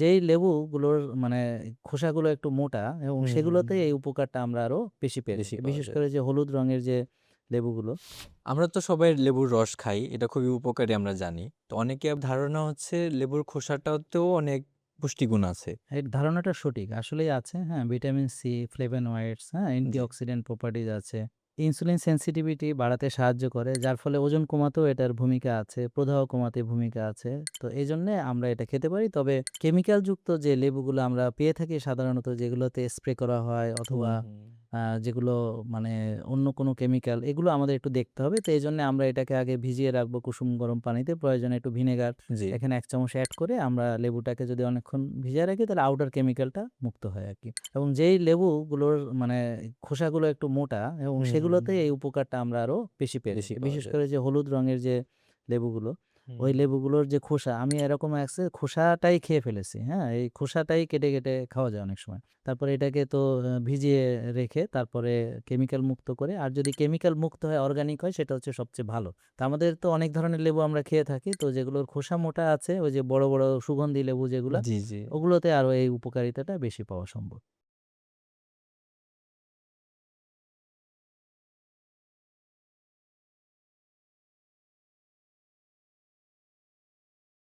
যেই লেবুগুলোর মানে খোসাগুলো একটু মোটা এবং হুম, হুম, সেগুলোতে হুম। এই উপকারটা আমরা আরো বেশি পেয়ে বেশি থাকি। পাওয়া বিশেষ যায়। করে যে হলুদ রঙের যে লেবুগুলো আমরা তো সবাই লেবুর রস খাই। এটা খুবই উপকারী আমরা জানি। তো অনেকের ধারণা হচ্ছে লেবুর খোসাটাতেও অনেক পুষ্টিগুণ আছে। এই ধারণাটা সঠিক। আসলেই আছে, হ্যাঁ? ভিটামিন সি, ফ্লেভোনয়েডস, হ্যাঁ? জি। অ্যান্টিঅক্সিডেন্ট প্রপার্টিজ আছে। ইনসুলিন সেনসিটিভিটি বাড়াতে সাহায্য করে। যার ফলে ওজন কমাতেও এটার ভূমিকা আছে। প্রদাহ কমাতে ভূমিকা আছে। তো এজন্যে আমরা এটা খেতে পারি। তবে কেমিক্যাল যুক্ত যে লেবুগুলো আমরা পেয়ে থাকি সাধারণত যেগুলোতে স্প্রে করা হয় হুম, অথবা হুম। যেগুলো মানে অন্য কোনো কেমিক্যাল এগুলো আমাদের একটু দেখতে হবে। তো এজন্যে আমরা এটাকে আগে ভিজিয়ে রাখবো কুসুম গরম পানিতে। প্রয়োজনে একটু ভিনেগার জি। এখানে ১ চামচ এড করে আমরা লেবুটাকে যদি অনেকক্ষণ ভিজায় রাখি তাহলে আউটার কেমিক্যালটা মুক্ত হয় আরকি। এবং যেই লেবুগুলোর মানে খোসাগুলো একটু মোটা এবং হুম, হুম, সেগুলোতে হুম। এই উপকারটা আমরা আরো বেশি পেয়ে বেশি থাকি। পাওয়া বিশেষ যায়। করে যে হলুদ রঙের যে লেবুগুলো, হুম, ওই হুম। লেবুগুলোর যে খোসা আমি এরকম আছে খোসাটাই খেয়ে ফেলেছি, হ্যাঁ? এই খোসাটাই কেটে খাওয়া যায় অনেক সময়। তারপরে এটাকে তো ভিজিয়ে রেখে তারপরে কেমিক্যাল মুক্ত করে আর যদি কেমিক্যাল মুক্ত হয় অর্গানিক হয় সেটা হচ্ছে সবচেয়ে ভালো। তো আমাদের তো অনেক ধরনের লেবু আমরা খেয়ে থাকি। তো যেগুলোর খোসা মোটা আছে ওই যে বড় সুগন্ধি লেবু যেগুলা, জি, জি। ওগুলোতে আরো এই উপকারিতাটা বেশি পাওয়া সম্ভব।